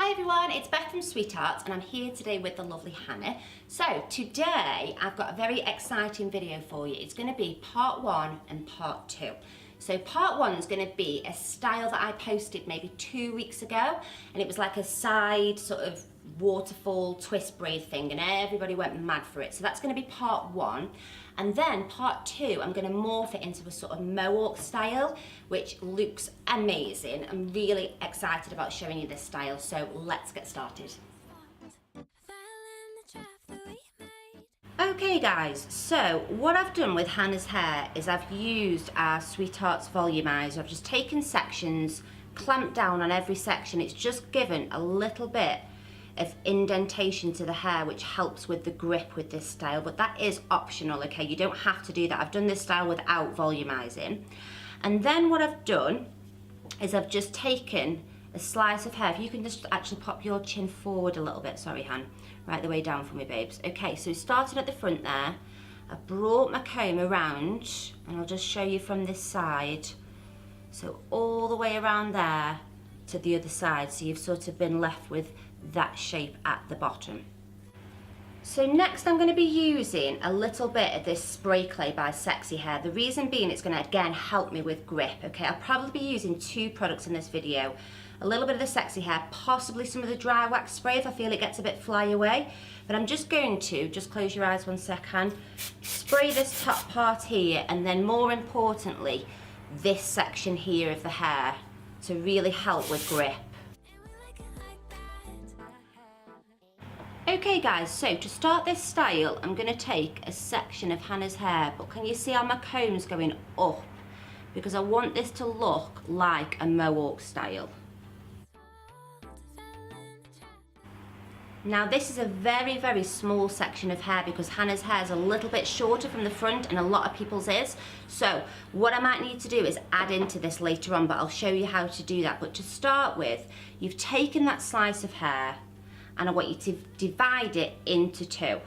Hi everyone, it's Beth from Sweethearts and I'm here today with the lovely Hannah. So today I've got a very exciting video for you. It's going to be part 1 and part 2. So part 1 is going to be a style that I posted maybe 2 weeks ago, and it was like a side sort of waterfall twist braid thing and everybody went mad for it. So that's going to be part 1, and then part 2 I'm going to morph it into a sort of mohawk style which looks amazing. I'm really excited about showing you this style, so let's get started. Okay guys, so what I've done with Hannah's hair is I've used our Sweethearts volumizer. I've just taken sections, clamped down on every section. It's just given a little bit of indentation to the hair which helps with the grip with this style, but that is optional, okay? You don't have to do that. I've done this style without volumizing. And then what I've done is I've just taken a slice of hair. If you can just actually pop your chin forward a little bit, sorry Han, right the way down for me babes. Okay, so starting at the front there, I brought my comb around and I'll just show you from this side. So all the way around there to the other side, so you've sort of been left with that shape at the bottom. So next I'm going to be using a little bit of this spray clay by Sexy Hair. The reason being it's going to again help me with grip, okay? I'll probably be using 2 products in this video. A little bit of the Sexy Hair, possibly some of the dry wax spray if I feel it gets a bit fly away. But I'm just going to, just close your eyes one second, spray this top part here, and then more importantly this section here of the hair to really help with grip. Okay guys, so to start this style I'm going to take a section of Hannah's hair, but can you see how my comb's going up? Because I want this to look like a mohawk style. Now this is a very, very small section of hair because Hannah's hair is a little bit shorter from the front and a lot of people's is. So what I might need to do is add into this later on, but I'll show you how to do that. But to start with, you've taken that slice of hair and I want you to divide it into 2.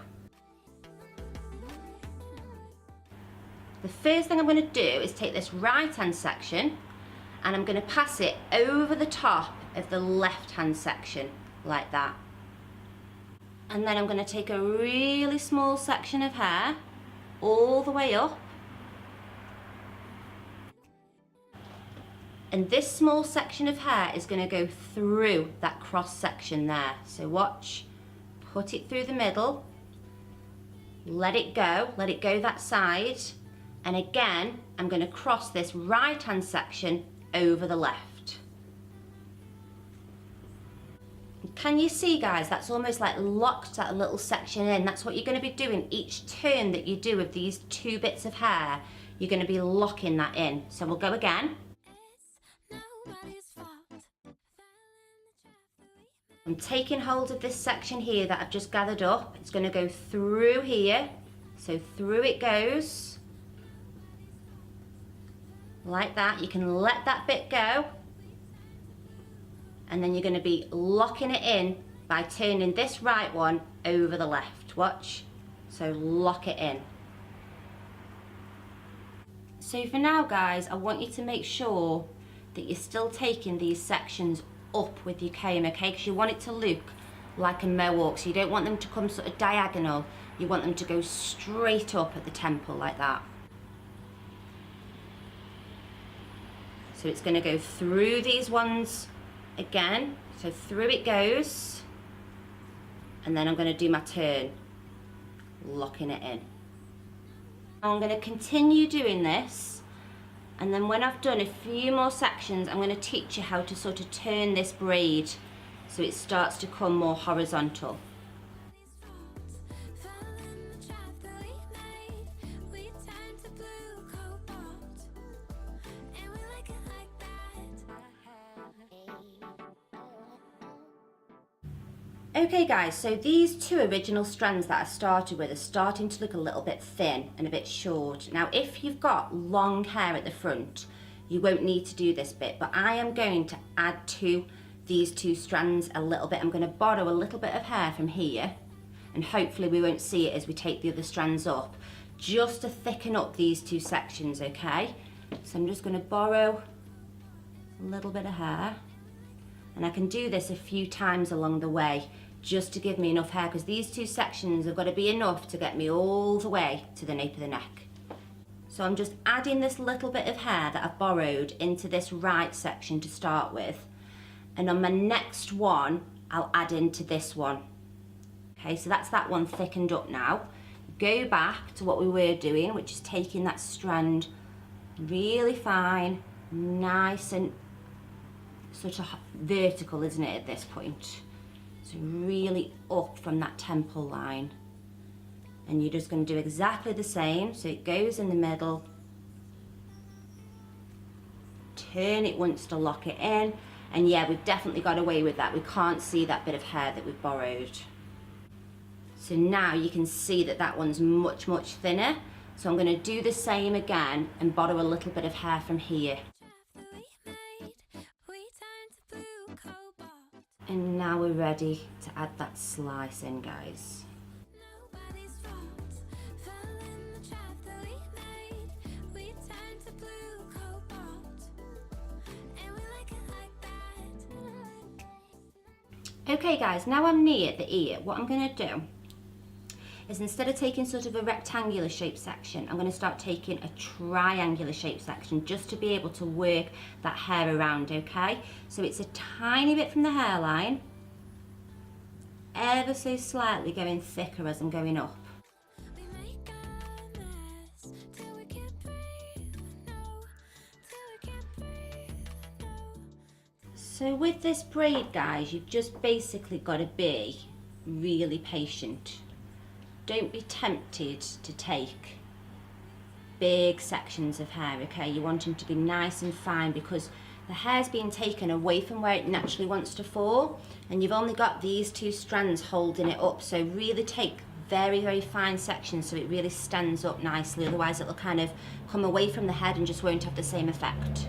The first thing I'm going to do is take this right hand section and I'm going to pass it over the top of the left hand section like that. And then I'm going to take a really small section of hair all the way up. And this small section of hair is going to go through that cross section there. So watch, put it through the middle, let it go that side. And again, I'm going to cross this right hand section over the left. Can you see guys, that's almost like locked that little section in. That's what you're going to be doing each turn that you do with these 2 bits of hair. You're going to be locking that in. So we'll go again. I'm taking hold of this section here that I've just gathered up. It's going to go through here. So through it goes. Like that. You can let that bit go. And then you're going to be locking it in by turning this right one over the left. Watch. So lock it in. So for now guys, I want you to make sure that you're still taking these sections up with your comb, okay? Because you want it to look like a mohawk, so you don't want them to come sort of diagonal. You want them to go straight up at the temple like that. So it's going to go through these ones again. So through it goes, and then I'm going to do my turn, locking it in. I'm going to continue doing this. And then when I've done a few more sections, I'm going to teach you how to sort of turn this braid so it starts to come more horizontal. Okay guys, so these 2 original strands that I started with are starting to look a little bit thin and a bit short. Now if you've got long hair at the front, you won't need to do this bit, but I am going to add to these 2 strands a little bit. I'm going to borrow a little bit of hair from here, and hopefully we won't see it as we take the other strands up, just to thicken up these 2 sections, okay? So I'm just going to borrow a little bit of hair. And I can do this a few times along the way just to give me enough hair, because these two sections have got to be enough to get me all the way to the nape of the neck. So I'm just adding this little bit of hair that I've borrowed into this right section to start with. And on my next one, I'll add into this one. Okay, so that's that one thickened up now. Go back to what we were doing, which is taking that strand really fine, nice and sort of vertical, isn't it, at this point? So really up from that temple line. And you're just going to do exactly the same. So it goes in the middle. Turn it once to lock it in. And yeah, we've definitely got away with that. We can't see that bit of hair that we've borrowed. So now you can see that that one's much, much thinner. So I'm going to do the same again and borrow a little bit of hair from here. And now we're ready to add that slice in, guys. Okay guys, now I'm near the ear, what I'm going to do is, instead of taking sort of a rectangular shaped section, I'm going to start taking a triangular shaped section just to be able to work that hair around, okay? So it's a tiny bit from the hairline, ever so slightly going thicker as I'm going up. So with this braid, guys, you've just basically got to be really patient. Don't be tempted to take big sections of hair, okay? You want them to be nice and fine, because the hair's being taken away from where it naturally wants to fall, and you've only got these two strands holding it up. So really take very, very fine sections so it really stands up nicely, otherwise it'll kind of come away from the head and just won't have the same effect.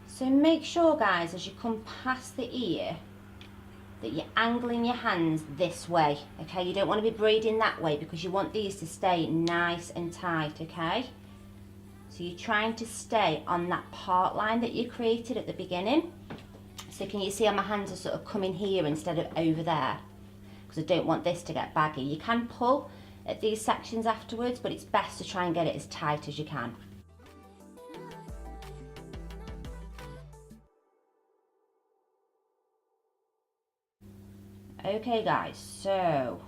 So make sure, guys, as you come past the ear, that you're angling your hands this way, okay? You don't want to be braiding that way, because you want these to stay nice and tight, okay? So you're trying to stay on that part line that you created at the beginning. So can you see how my hands are sort of coming here instead of over there? Because I don't want this to get baggy. You can pull at these sections afterwards, but it's best to try and get it as tight as you can. Okay guys, so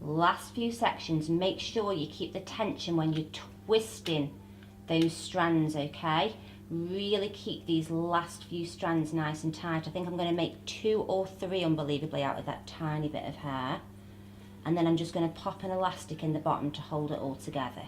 last few sections, make sure you keep the tension when you're twisting those strands, okay? Really keep these last few strands nice and tight. I think I'm going to make 2 or 3 unbelievably out of that tiny bit of hair. And then I'm just going to pop an elastic in the bottom to hold it all together.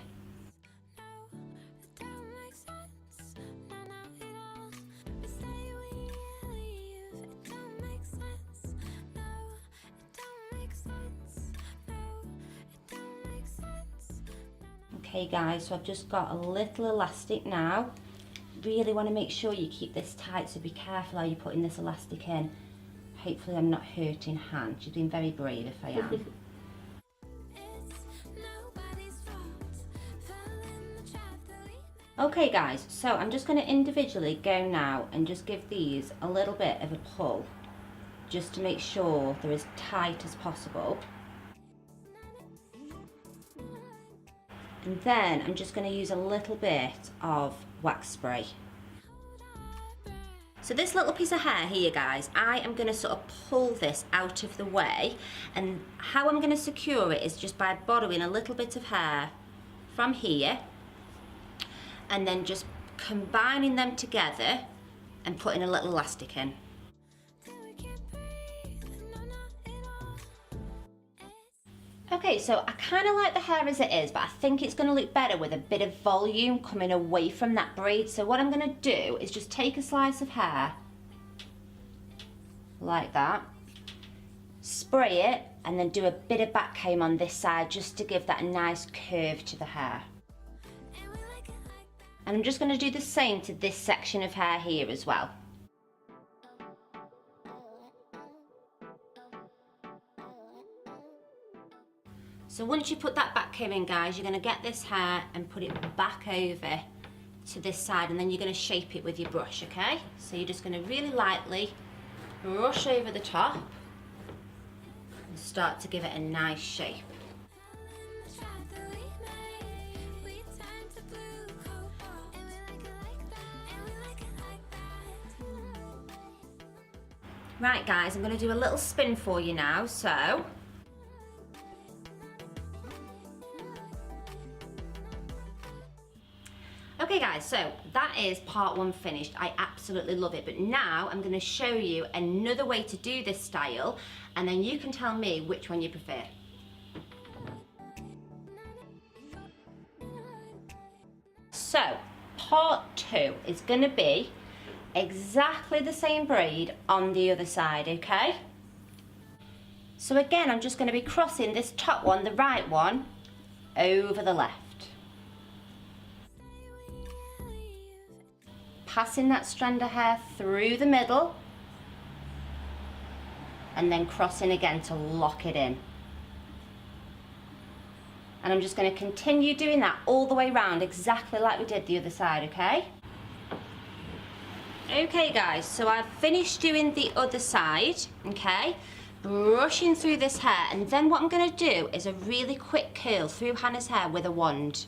Okay guys, so I've just got a little elastic now. Really want to make sure you keep this tight, so be careful how you're putting this elastic in. Hopefully I'm not hurting hands. You've been very brave if I am. Okay guys, so I'm just going to individually go now and just give these a little bit of a pull, just to make sure they're as tight as possible. And then I'm just going to use a little bit of wax spray. So this little piece of hair here, guys, I am going to sort of pull this out of the way, and how I'm going to secure it is just by borrowing a little bit of hair from here and then just combining them together and putting a little elastic in. Okay, so I kind of like the hair as it is, but I think it's going to look better with a bit of volume coming away from that braid. So what I'm going to do is just take a slice of hair, like that, spray it, and then do a bit of back comb on this side just to give that a nice curve to the hair. And I'm just going to do the same to this section of hair here as well. So once you put that back comb in, guys, you're going to get this hair and put it back over to this side, and then you're going to shape it with your brush, okay? So you're just going to really lightly brush over the top and start to give it a nice shape. Right guys, I'm going to do a little spin for you now, so okay guys, so that is part 1 finished. I absolutely love it, but now I'm going to show you another way to do this style, and then you can tell me which one you prefer. So part 2 is going to be exactly the same braid on the other side, okay? So again, I'm just going to be crossing this top one, the right one, over the left. Passing that strand of hair through the middle and then crossing again to lock it in. And I'm just going to continue doing that all the way around, exactly like we did the other side, okay? Okay guys, so I've finished doing the other side, okay? Brushing through this hair, and then what I'm going to do is a really quick curl through Hannah's hair with a wand.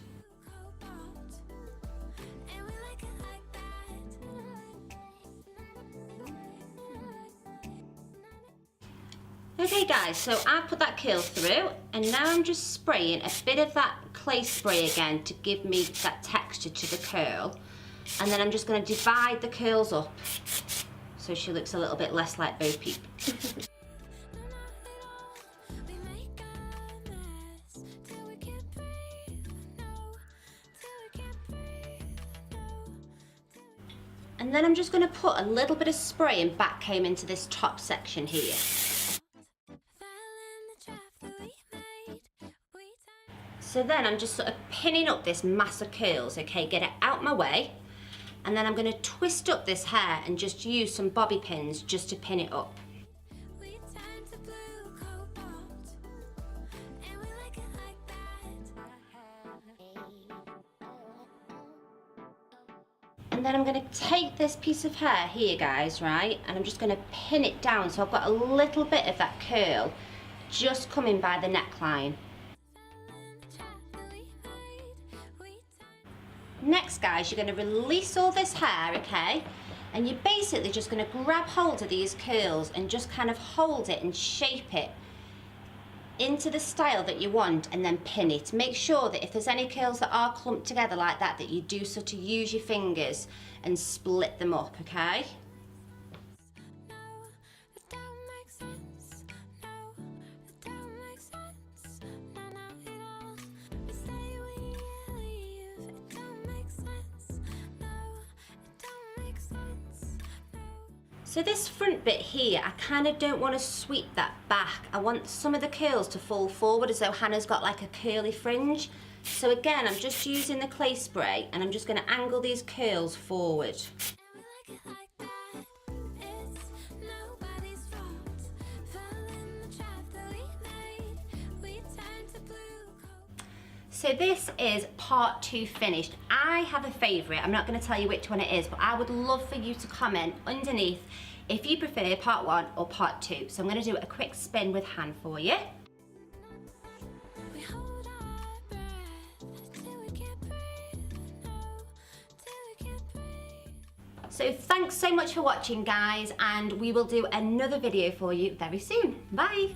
Okay guys, so I've put that curl through, and now I'm just spraying a bit of that clay spray again to give me that texture to the curl. And then I'm just going to divide the curls up so she looks a little bit less like Bo Peep. And then I'm just going to put a little bit of spray and back comb into this top section here. So then I'm just sort of pinning up this mass of curls, okay, get it out my way. And then I'm going to twist up this hair and just use some bobby pins just to pin it up. And then I'm going to take this piece of hair here, guys, right, and I'm just going to pin it down so I've got a little bit of that curl just coming by the neckline. Next guys, you're going to release all this hair, okay, and you're basically just going to grab hold of these curls and just kind of hold it and shape it into the style that you want, and then pin it. Make sure that if there's any curls that are clumped together like that, that you do sort of use your fingers and split them up, okay? So this front bit here, I kind of don't want to sweep that back. I want some of the curls to fall forward as though Hannah's got like a curly fringe. So again, I'm just using the clay spray and I'm just going to angle these curls forward. So this is part 2 finished. I have a favourite. I'm not going to tell you which one it is, but I would love for you to comment underneath if you prefer part 1 or part 2. So I'm going to do a quick spin with hand for you. So thanks so much for watching, guys, and we will do another video for you very soon. Bye.